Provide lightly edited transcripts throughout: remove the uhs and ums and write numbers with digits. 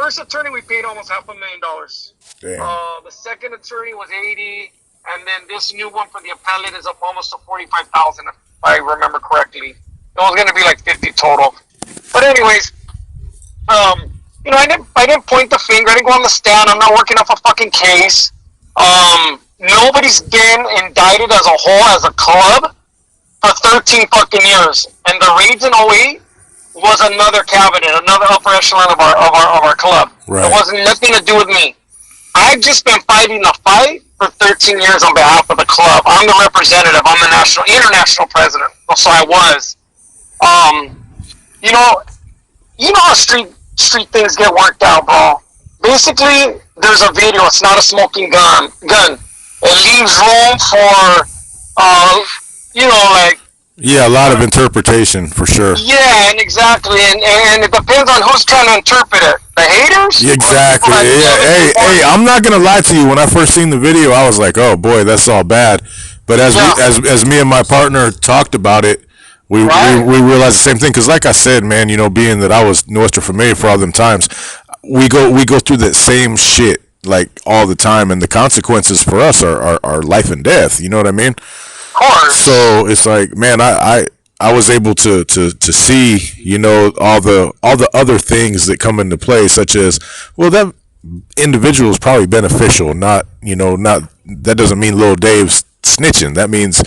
first attorney we paid almost $500,000. Damn. The second attorney was 80, and then this new one for the appellate is up almost to 45,000, if I remember correctly. It was going to be like 50 total. But anyways, you know, I didn't point the finger. I didn't go on the stand. I'm not working off a fucking case. Nobody's been indicted as a whole, as a club, for 13 fucking years. And the raids in 08 was another cabinet, another upper echelon of our club. Right. It wasn't nothing to do with me. I've just been fighting the fight for 13 years on behalf of the club. I'm the representative. I'm the international president. So I was. You know how street things get worked out, bro. Basically, there's a video. It's not a smoking gun. It leaves room for, you know, like. Yeah, a lot of interpretation for sure. Yeah, and exactly, and it depends on who's trying to interpret it. The haters. Yeah, exactly. Yeah. Hey, I'm not gonna lie to you. When I first seen the video, I was like, oh boy, that's all bad. But as me and my partner talked about it, we realized the same thing. Because like I said, man, you know, being that I was Nuestra Familia for all them times, we go through that same shit like all the time, and the consequences for us are life and death. You know what I mean? Of course. So it's like, man, I was able to see, you know, all the other things that come into play, such as, well, that individual is probably beneficial, not that doesn't mean Lil Dave's snitching. That means,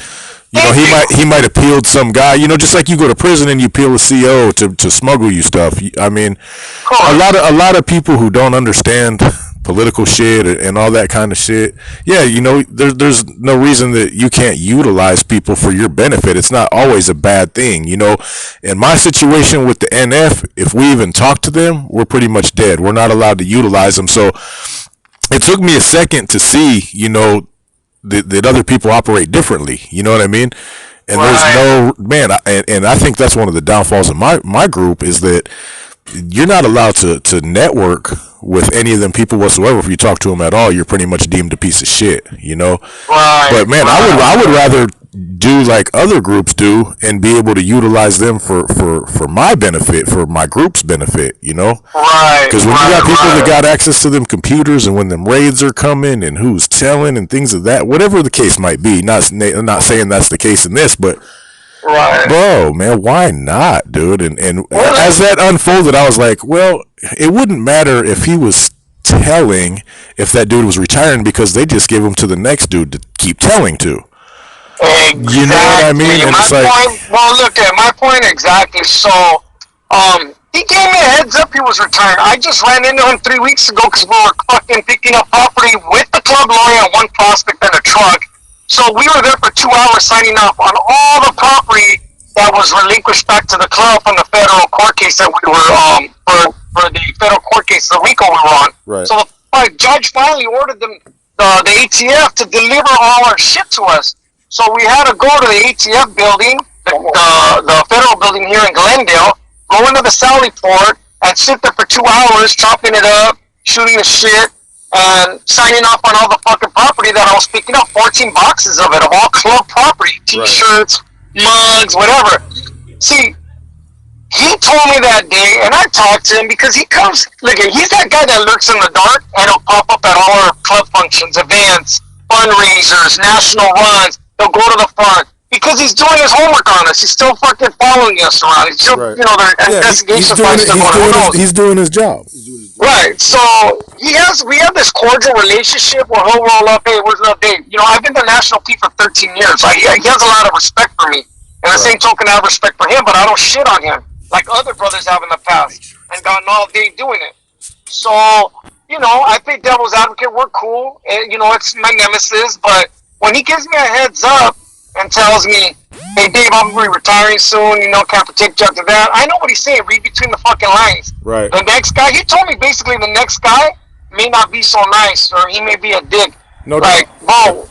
you know, he might have peeled some guy, you know, just like you go to prison and you peel a CO to smuggle you stuff. I mean, a lot of people who don't understand political shit and all that kind of shit. Yeah, you know, there's no reason that you can't utilize people for your benefit. It's not always a bad thing, you know. In my situation with the NF, if we even talk to them, we're pretty much dead. We're not allowed to utilize them. So it took me a second to see, you know, that other people operate differently. You know what I mean? And there's no, man, and I think that's one of the downfalls of my group is that you're not allowed to network with any of them people whatsoever. If you talk to them at all, you're pretty much deemed a piece of shit, you know. But man, I would rather do like other groups do and be able to utilize them for my benefit, for my group's benefit, you know. Because when you got people that got access to them computers, and when them raids are coming and who's telling and things of that, whatever the case might be, not saying that's the case in this, but bro, man, why not, dude? And as that unfolded, I was like, well, it wouldn't matter if he was telling if that dude was retiring, because they just gave him to the next dude to keep telling to. Exactly. You know what I mean? And it's like, well, look at my point exactly. So, he gave me a heads up he was retiring. I just ran into him 3 weeks ago because we were fucking picking up property with the club lawyer and one prospect and a truck. So we were there for 2 hours signing off on all the property that was relinquished back to the club from the federal court case that we were for the federal court case, the RICO we were on. Right. So the judge finally ordered the ATF to deliver all our shit to us. So we had to go to the ATF building, the federal building here in Glendale, go into the Sally Port and sit there for 2 hours, chopping it up, shooting the shit, and signing off on all the fucking property that I was picking up, 14 boxes of it, of all club property, t-shirts, mugs, whatever. See, he told me that day, and I talked to him because he comes, look, he's that guy that lurks in the dark, and he'll pop up at all our club functions, events, fundraisers, national runs. He'll go to the front because he's doing his homework on us. He's still fucking following us around. He's still, you know, their investigation. He's doing his job. Right. So we have this cordial relationship where he'll roll up, hey, where's Lil Dave? You know, I've been the national P for 13 years. He has a lot of respect for me. And the same token, I have respect for him, but I don't shit on him like other brothers have in the past and gotten all day doing it. So, you know, I play devil's advocate. We're cool. And, you know, it's my nemesis. But when he gives me a heads up and tells me, hey, Dave, I'm going to be retiring soon, you know, can't protect you after that. I know what he's saying. Read between the fucking lines. Right. The next guy, he told me basically the next guy may not be so nice, or he may be a dick. No like, doubt. Bro,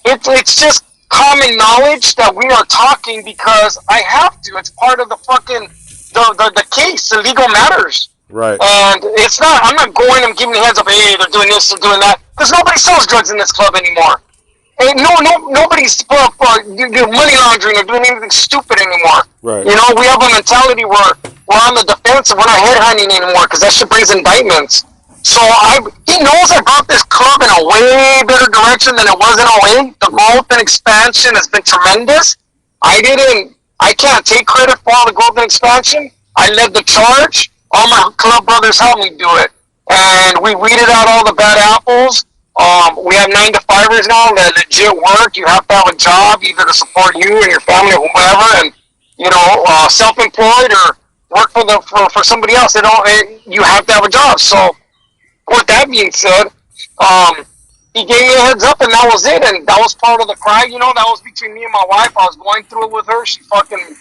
it's just common knowledge that we are talking because I have to. It's part of the fucking, the case, the legal matters. Right. And it's not, I'm not going and giving the heads up, hey, they're doing this, they're doing that. Because nobody sells drugs in this club anymore. And nobody's doing money laundering or doing anything stupid anymore. Right. You know, we have a mentality where we're on the defensive. We're not headhunting anymore because that shit brings indictments. So he knows I brought this club in a way better direction than it was in 08. The growth and expansion has been tremendous. I can't take credit for all the growth and expansion. I led the charge. All my club brothers helped me do it. And we weeded out all the bad apples. We have 9-to-5ers now that legit work. You have to have a job either to support you and your family or whoever, and self-employed or work for somebody else. You have to have a job. So with that being said, he gave me a heads up, and that was it. And that was part of the cry. That was between me and my wife. I was going through it with her. She fucking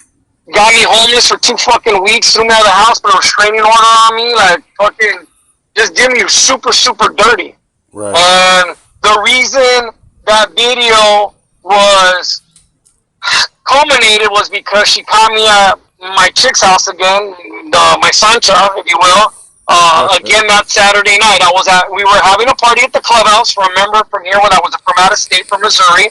got me homeless for 2 fucking weeks, threw me out of the house, put a restraining order on me, like fucking just did me super, super dirty. Right. And the reason that video was culminated was because she caught me at my chick's house again, my Sancha, if you will. Again, that Saturday night, we were having a party at the clubhouse for a member from here when I was from out of state, from Missouri.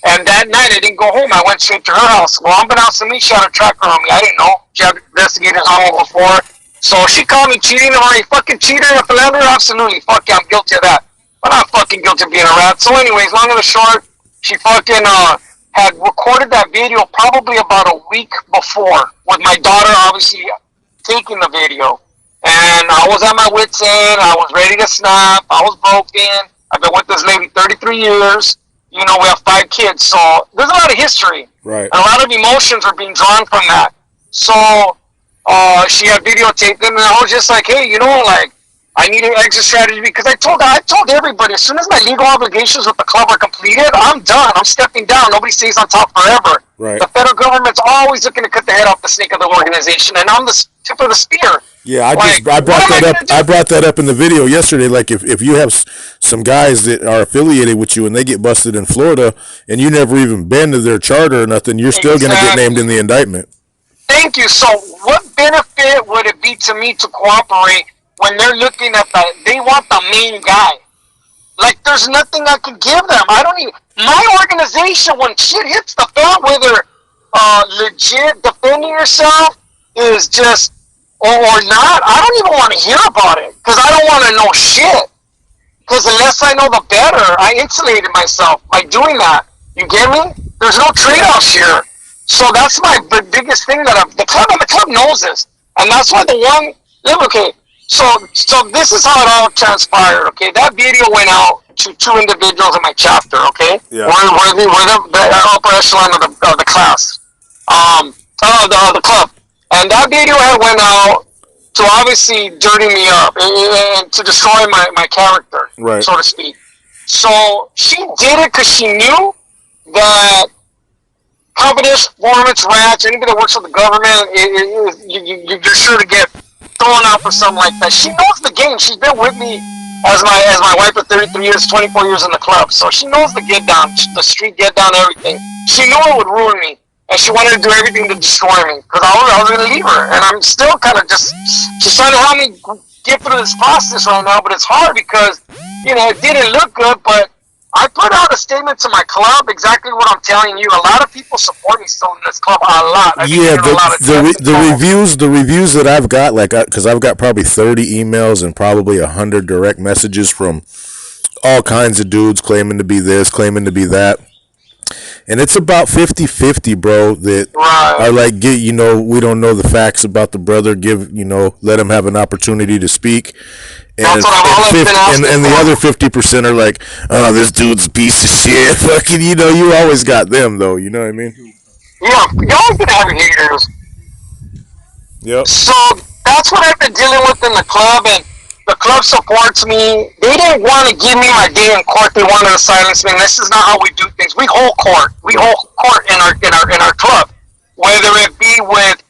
And that night, I didn't go home. I went straight to her house. Well, unbeknownst to me, she had a tracker on me. I didn't know. She had investigators on me before. So she called me cheating. Am I a fucking cheater and a philanderer? Absolutely. Fuck yeah, I'm guilty of that. But I'm fucking guilty of being a rat. So anyways, long and the short, she fucking had recorded that video probably about a week before with my daughter obviously taking the video. And I was at my wit's end. I was ready to snap. I was broken. I've been with this lady 33 years. We have 5 kids. So there's a lot of history. Right. And a lot of emotions are being drawn from that. So she had videotaped them, and I was just like, hey, I need an exit strategy because I told everybody, as soon as my legal obligations with the club are completed, I'm done. I'm stepping down. Nobody stays on top forever. Right. The federal government's always looking to cut the head off the snake of the organization, and I'm the tip of the spear. Yeah, I brought that up in the video yesterday. Like, if you have some guys that are affiliated with you and they get busted in Florida and you never even been to their charter or nothing, you're still going to get named in the indictment. Thank you. So what benefit would it be to me to cooperate when they're looking at they want the main guy? Like, there's nothing I can give them. My organization, when shit hits the fan, whether legit defending yourself is just, or not, I don't even want to hear about it, because I don't want to know shit. Because unless I know the better, I insulated myself by doing that. You get me? There's no trade-offs here. So that's my biggest thing the club knows this. And that's why okay, so this is how it all transpired, okay? That video went out to 2 individuals in my chapter, okay? Yeah. We're the upper echelon of the class. The club. And that video had went out to obviously dirty me up and to destroy my character, right, so to speak. So she did it because she knew that confidential informants, rats, anybody that works for the government, you're sure to get thrown out for something like that. She knows the game. She's been with me as my wife for 33 years, 24 years in the club. So she knows the get down, the street get down, everything. She knew it would ruin me. And she wanted to do everything to destroy me because I was going to leave her. And I'm still kind of she's trying to help me get through this process right now, but it's hard because, it didn't look good, but I put out a statement to my club, exactly what I'm telling you. A lot of people support me still in this club, a lot. The reviews that I've got, because I've got probably 30 emails and probably 100 direct messages from all kinds of dudes claiming to be this, claiming to be that. And it's about 50-50, bro, that are like, we don't know the facts about the brother, let him have an opportunity to speak. And the other 50% are like, oh, this dude's a piece of shit. Fucking, you always got them, though. You know what I mean? Yeah, you always gonna have haters. Yep. So that's what I've been dealing with in the club, and the club supports me. They didn't want to give me my day in court. They wanted to silence me. And this is not how we do things. We hold court. We hold court in our club, whether it be with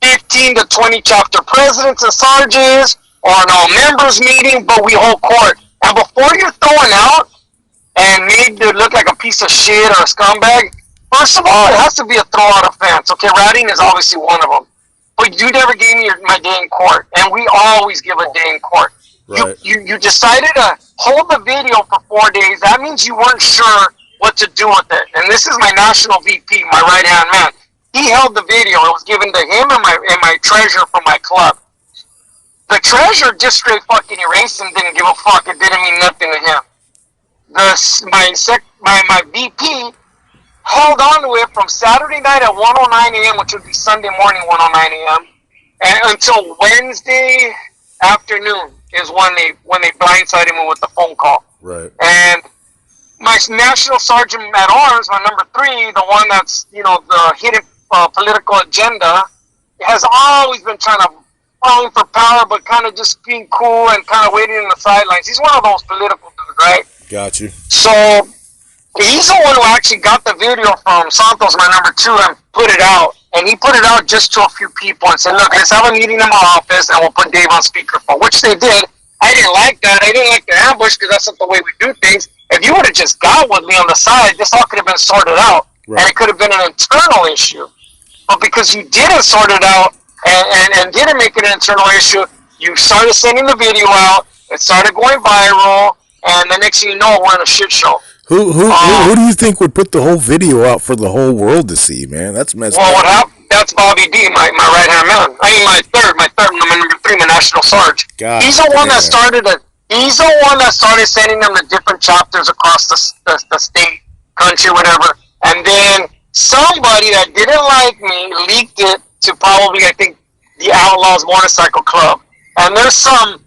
15 to 20 chapter presidents and sergeants, or no members meeting, but we hold court. And before you're thrown out and made to look like a piece of shit or a scumbag, first of all, it has to be a throw-out offense. Okay, ratting is obviously one of them. But you never gave me my day in court, and we always give a day in court. Right. You decided to hold the video for 4 days. That means you weren't sure what to do with it. And this is my national VP, my right-hand man. he held the video. It was given to him and my treasurer from my club. The treasurer just straight fucking erased him, didn't give a fuck. It didn't mean nothing to him. My VP held on to it from Saturday night at 1:09 a.m., which would be Sunday morning 1:09 a.m., and until Wednesday afternoon is when they blindsided me with the phone call. Right. And my national sergeant at arms, my number 3, the one that's the hidden political agenda, has always been trying to fight for power, but kind of just being cool and kind of waiting in the sidelines. He's one of those political dudes, right? Got you. So he's the one who actually got the video from Santos, my number 2, and put it out. And he put it out just to a few people and said, look, let's have a meeting in my office and we'll put Dave on speakerphone, which they did. I didn't like that. I didn't like the ambush because that's not the way we do things. If you would have just got with me on the side, this all could have been sorted out. Right. And it could have been an internal issue. But because you didn't sort it out and didn't make it an internal issue, you started sending the video out, it started going viral, and the next thing you know, we're in a shit show. Who do you think would put the whole video out for the whole world to see, man? That's messed up. Well, what happened? That's Bobby D, my right hand man. I mean, my number 3, my national sergeant. He's the one that started it. He's the one that started sending them to different chapters across the state, country, whatever. And then somebody that didn't like me leaked it to probably, I think, the Outlaws Motorcycle Club. And there's some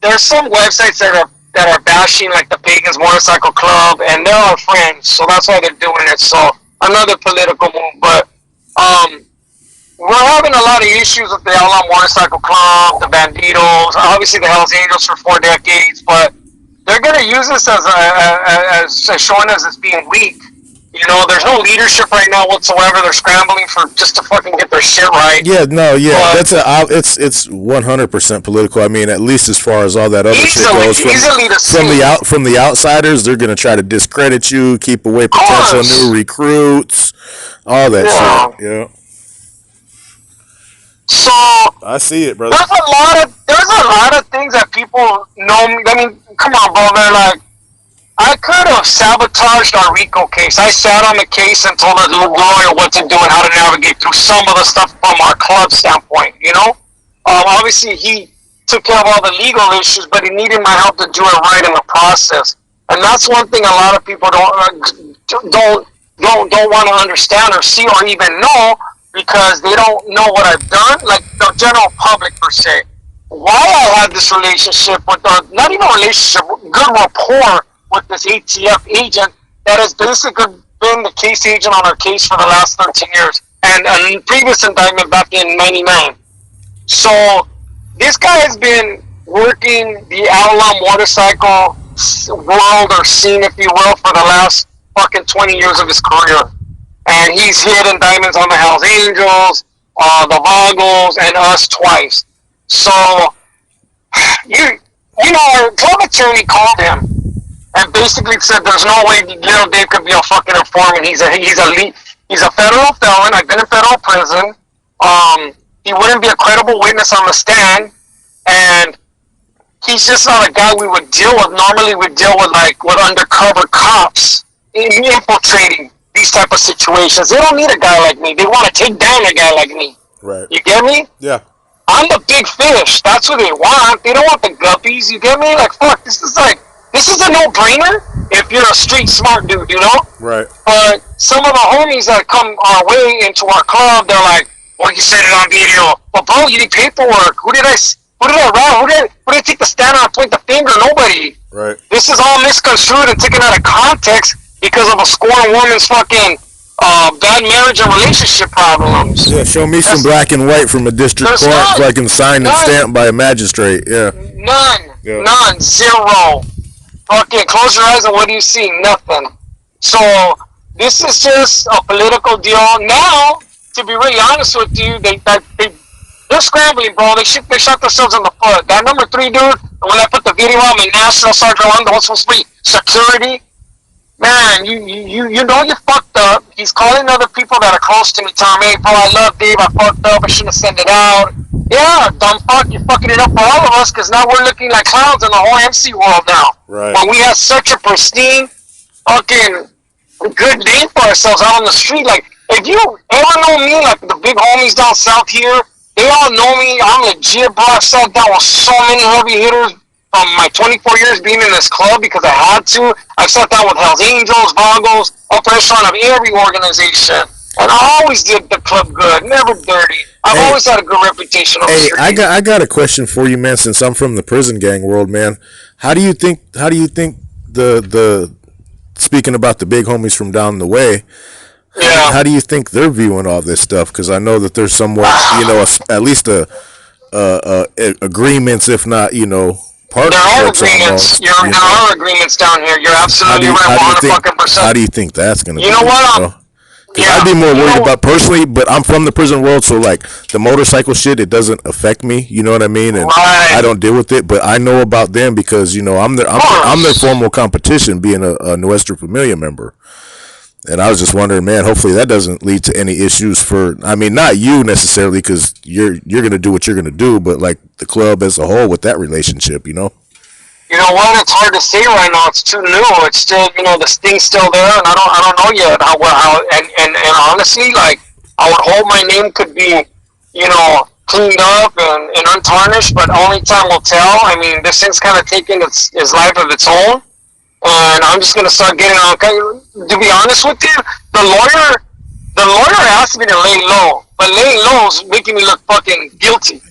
websites that are bashing like the Pagans Motorcycle Club, and they're our friends, so that's why they're doing it. So another political move, but we're having a lot of issues with the Outlaw Motorcycle Club, the Banditos, obviously the Hells Angels for 4 decades, but they're going to use this as showing us as being weak. There's no leadership right now whatsoever. They're scrambling just to fucking get their shit right. Yeah, no, yeah, but it's 100% political. I mean, at least as far as all that other shit goes, from the outsiders, they're gonna try to discredit you, keep away potential new recruits, all that shit. Yeah. So I see it, brother. There's a lot of things that people know me. I mean, come on, bro. They're like, I could have sabotaged our RICO case. I sat on the case and told the lawyer what to do and how to navigate through some of the stuff from our club standpoint, Obviously, he took care of all the legal issues, but he needed my help to do it right in the process. And that's one thing a lot of people don't want to understand or see or even know, because they don't know what I've done, like the general public per se. Why I had this relationship with, not even a relationship, good rapport with this ATF agent that has basically been the case agent on our case for the last 13 years, and a previous indictment back in 99. So this guy has been working the outlaw motorcycle world or scene, if you will, for the last fucking 20 years of his career. And he's hit indictments on the Hells Angels, the Mongols, and us twice. So, our club attorney called him and basically said there's no way little Dave could be a fucking informant. He's a federal felon. I've been in federal prison. He wouldn't be a credible witness on the stand, and he's just not a guy we would deal with. Normally we deal with undercover cops infiltrating these type of situations. They don't need a guy like me. They want to take down a guy like me. Right. You get me? Yeah. I'm the big fish. That's what they want. They don't want the guppies. You get me? Like, fuck, this is a no-brainer if you're a street smart dude, Right. But some of the homies that come our way into our club, they're like, well, you said it on video. Well, bro, you need paperwork. Who did I rob? Who did I take the stand on and point the finger? Nobody. Right. This is all misconstrued and taken out of context because of a scorned woman's fucking bad marriage and relationship problems. Yeah, show me some black and white from a district court so I can sign and stamped by a magistrate. Yeah. None. Zero. Fucking close your eyes and what do you see? Nothing. So this is just a political deal. Now, to be really honest with you, they're scrambling, bro. They shot themselves in the foot. That number 3 dude, when I put the video on, my national sergeant on the whole supposed to be security. Man, you know you fucked up. He's calling other people that are close to me, telling me, hey, bro, I love Dave, I fucked up, I shouldn't have sent it out. Yeah, dumb fuck, you're fucking it up for all of us, because now we're looking like clowns in the whole MC world now. Right. When we have such a pristine, fucking good name for ourselves out on the street, like, if you ever know me, like the big homies down south here, they all know me. I'm legit, bro. I sat down with so many heavy hitters from my 24 years being in this club because I had to. I sat down with Hells Angels, Mongols, upper echelon of every organization. And I always did the club good, never dirty. I've always had a good reputation over here. I got a question for you, man. Since I'm from the prison gang world, man, how do you think the speaking about the big homies from down the way? Yeah. How do you think they're viewing all this stuff? Because I know that there's somewhat, at least agreements, if not, partnerships. There are agreements. There are agreements down here. You're absolutely right, 100%. How do you think that's going to be? You know what? I'd be more worried about personally, but I'm from the prison world, so like the motorcycle shit, it doesn't affect me. You know what I mean? And I don't deal with it, but I know about them because I'm their formal competition, being a Nuestra Familia member. And I was just wondering, man, hopefully that doesn't lead to any issues for, I mean, not you necessarily, because you're gonna do what you're gonna do, but like the club as a whole with that relationship, You know what? It's hard to say right now. It's too new. It's still, the sting's still there, and I don't know yet how. And honestly, like, I would hope my name could be, cleaned up and untarnished, but only time will tell. I mean, this thing's kind of taking its life of its own, and I'm just gonna start getting on. To be honest with you, the lawyer asked me to lay low, but laying low is making me look fucking guilty.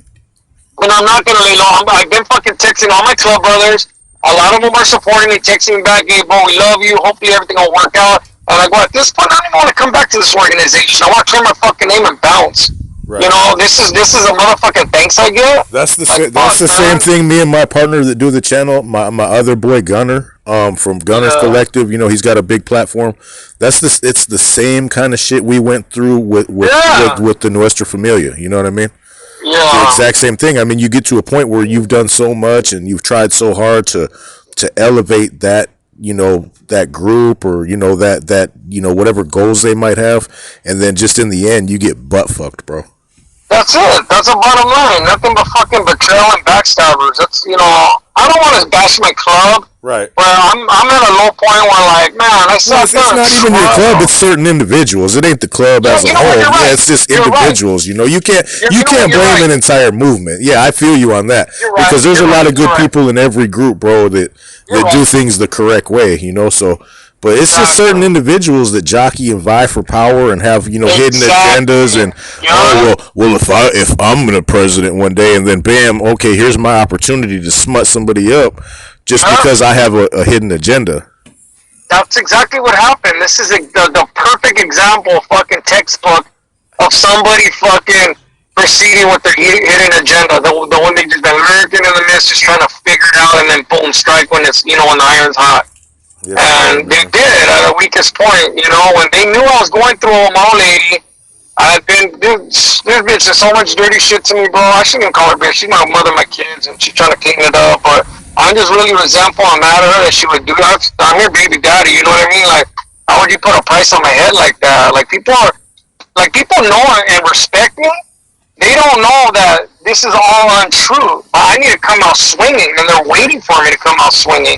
And I'm not gonna lay low. I've been fucking texting all my club brothers. A lot of them are supporting me, texting me back, "Hey, bro, we love you. Hopefully everything will work out." And I go, at this point, I don't even want to come back to this organization. I want to clear my fucking name and bounce. Right. This is a motherfucking thanks I get. That's the same thing. Me and my partner that do the channel, my other boy Gunner, from Gunner's Collective. He's got a big platform. It's the same kind of shit we went through with the Nuestra Familia. You know what I mean? Yeah. The exact same thing. I mean, you get to a point where you've done so much and you've tried so hard to elevate that, that group or, that whatever goals they might have. And then just in the end, you get butt fucked, bro. That's it. That's the bottom line. Nothing but fucking betrayal and backstabbers. That's, I don't want to bash my club. Right. But I'm at a low point where, like, man, it's not even your club. It's certain individuals. It ain't the club as a whole. Right. Yeah, it's just individuals. Right. You can't blame an entire movement. Yeah, I feel you on that because there's a lot of good people in every group, bro, that do things the correct way. So. But it's just certain individuals that jockey and vie for power and have hidden agendas and if I'm the president one day and then bam, okay, here's my opportunity to smut somebody up just because I have a hidden agenda. That's exactly what happened. This is the perfect example, fucking textbook of somebody fucking proceeding with their hidden agenda. The one they just been lurking in the midst, just trying to figure it out, and then boom, strike when it's when the iron's hot. Yeah, and they did at the weakest point, when they knew I was going through a old lady. This bitch is so much dirty shit to me, bro. I shouldn't even call her bitch. She's my mother, my kids, and she's trying to clean it up. But I'm just really resentful and mad at her that she would do that. I'm her baby daddy, you know what I mean? Like, how would you put a price on my head like that? Like, people know and respect me. They don't know that this is all untrue. But I need to come out swinging, and they're waiting for me to come out swinging.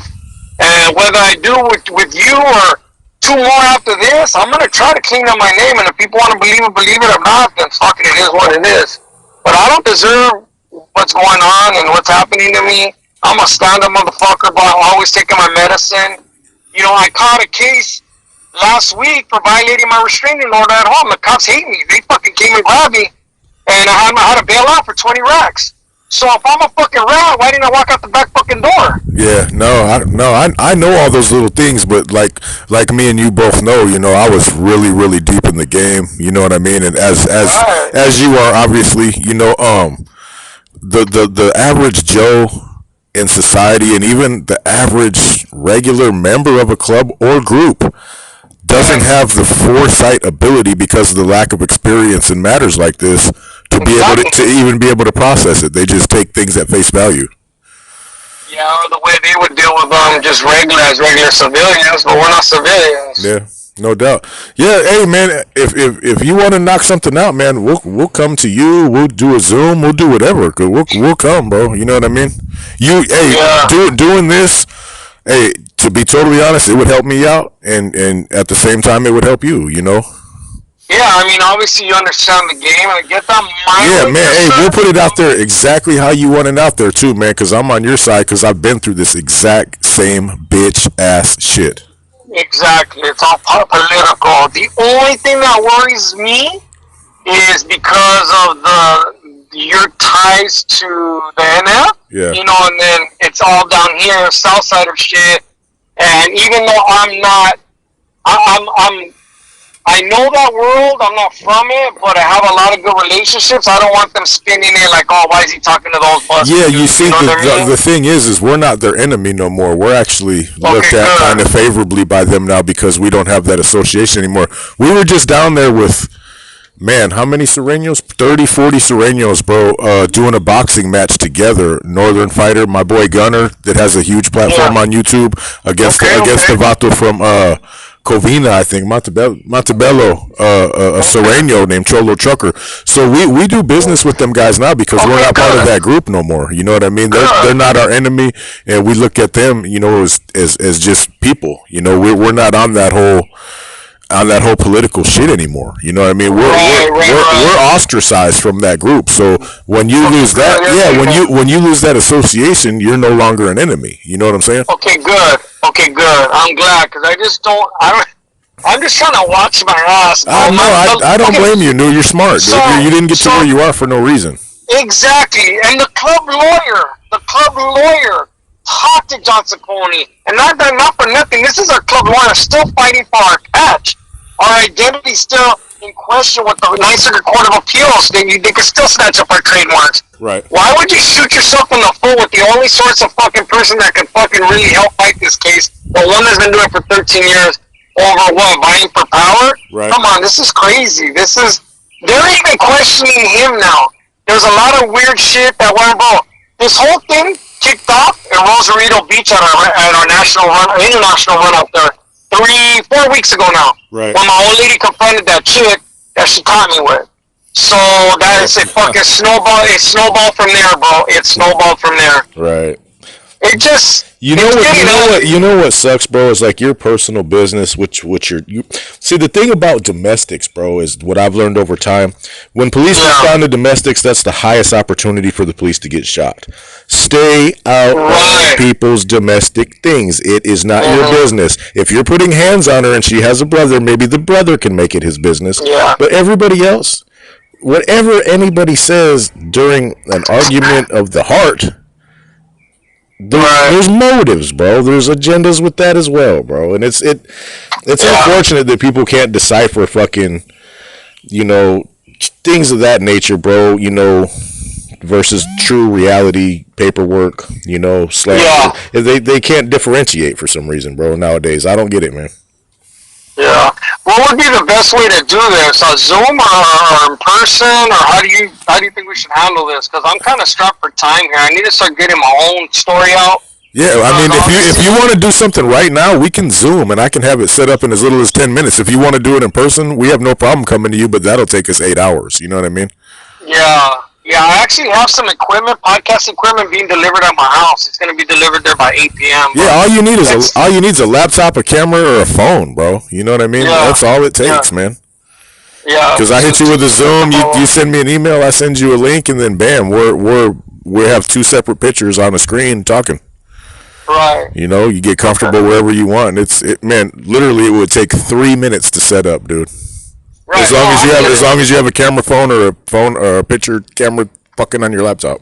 And whether I do with you or two more after this, I'm going to try to clean up my name. And if people want to believe it or not, then fuck it, it is what it is. But I don't deserve what's going on and what's happening to me. I'm a stand-up motherfucker, but I'm always taking my medicine. I caught a case last week for violating my restraining order at home. The cops hate me. They fucking came and grabbed me. And I had to bail out for 20 racks. So if I'm a fucking rat, why didn't I walk out the back fucking door? Yeah, I know all those little things, but like me and you both know, I was really, really deep in the game. You know what I mean? And as you are, obviously, the average Joe in society, and even the average regular member of a club or group, doesn't have the foresight ability because of the lack of experience in matters like this to be able to even be able to process it. They just take things at face value. Yeah, or the way they would deal with just regular civilians, but we're not civilians. Yeah, no doubt. Yeah, hey man, if you want to knock something out, man, we'll come to you. We'll do a Zoom. We'll do whatever. We'll come, bro. You know what I mean? Doing this. Hey, to be totally honest, it would help me out, and at the same time, it would help you. Yeah, I mean, obviously you understand the game. I get that. Yeah, man. Hey, we'll put it out there exactly how you want it out there too, man. Because I'm on your side. Because I've been through this exact same bitch ass shit. Exactly. It's all political. The only thing that worries me is because of your ties to the NF. Yeah. You know, and then it's all down here, south side of shit. And even though I'm not, I know that world. I'm not from it, but I have a lot of good relationships. I don't want them spinning it like, oh, why is he talking to those busters? Yeah, you see, know the thing is we're not their enemy no more. We're actually looked at kind of favorably by them now because we don't have that association anymore. We were just down there with, man, how many Sureños? 30, 40 Sureños, bro, doing a boxing match together. Northern Fighter, my boy Gunner, that has a huge platform on YouTube against the Vato from Covina, I think, Montebello, a Sureño named Cholo Trucker. So we do business with them guys now because we're not part of that group no more. You know what I mean? They're not our enemy, and we look at them, you know, as just people. You know, we're not on that whole political shit anymore. You know what I mean? We're ostracized from that group. So when you lose that, when you lose that association, you're no longer an enemy. You know what I'm saying? Okay, good. I'm glad because I'm just trying to watch my ass. I don't blame you. No, you're smart. So, you didn't get to where you are for no reason. Exactly. And the club lawyer talked to John Ciccone, and not for nothing. This is our club lawyer still fighting for our catch. Our identity still in question with the Ninth Circuit Court of Appeals. They can still snatch up our trademarks. Right. Why would you shoot yourself in the foot with the only source of fucking person that can fucking really help fight this case? The one that's been doing it for 13 years over what? Vying for power? Right. Come on, this is crazy. They're even questioning him now. There's a lot of weird shit that went about. This whole thing kicked off at Rosarito Beach at our international run up there 4 weeks ago now. Right. When my old lady confronted that chick that she caught me with. So that is a fucking snowball. It snowballed from there, bro. It snowballed from there. Right. It just. You know what sucks, bro, is like your personal business, which you see. The thing about domestics, bro, is what I've learned over time. When police respond to domestics, that's the highest opportunity for the police to get shot. Stay out of people's domestic things. It is not your business. If you're putting hands on her and she has a brother, maybe the brother can make it his business. Yeah. But everybody else, whatever anybody says during an argument of the heart. There's motives, bro. There's agendas with that as well, bro. And it's unfortunate that people can't decipher fucking, you know, things of that nature, bro. You know, versus true reality paperwork. You know, they can't differentiate for some reason, bro. Nowadays, I don't get it, man. Yeah. What would be the best way to do this? Zoom or in person, or how do you think we should handle this? Because I'm kind of strapped for time here. I need to start getting my own story out. Yeah, I mean, if you want to do something right now, we can Zoom, and I can have it set up in as little as 10 minutes. If you want to do it in person, we have no problem coming to you, but that'll take us 8 hours. You know what I mean? Yeah, I actually have some equipment, podcast equipment, being delivered at my house. It's going to be delivered there by 8 p.m. Yeah, all you need is a laptop, a camera, or a phone, bro. You know what I mean? That's all it takes, man. Yeah. Because I hit you with a Zoom, you send me an email, I send you a link, and then bam, we have 2 separate pictures on a screen talking. Right. You know, you get comfortable wherever you want. Man, literally, it would take 3 minutes to set up, dude. Right. As long as you have a camera phone or a picture camera fucking on your laptop.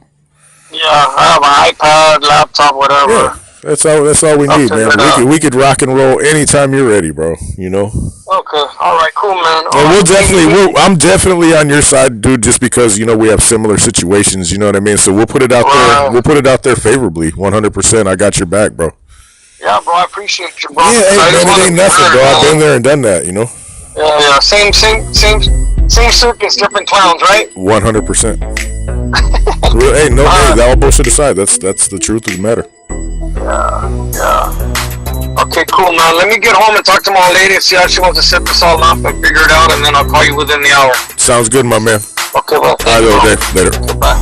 Yeah, I have an iPad, laptop, whatever. Yeah, that's all we need, man. We could rock and roll anytime you're ready, bro. You know. Okay. All right. Cool, man. And I'm definitely on your side, dude. Just because we have similar situations. You know what I mean. So we'll put it out there. We'll put it out there favorably, 100%. I got your back, bro. Yeah, bro. I appreciate you, bro. Yeah, hey, man, it ain't nothing, bro. I've been there and done that. You know. Yeah. Same circus, different clowns, right? 100%. Hey, that all bullshit aside, that's the truth of the matter. Yeah. Okay, cool, man. Let me get home and talk to my lady and see how she wants to set this all up and figure it out, and then I'll call you within the hour. Sounds good, my man. Okay, well. All right, Dave. Later. Goodbye.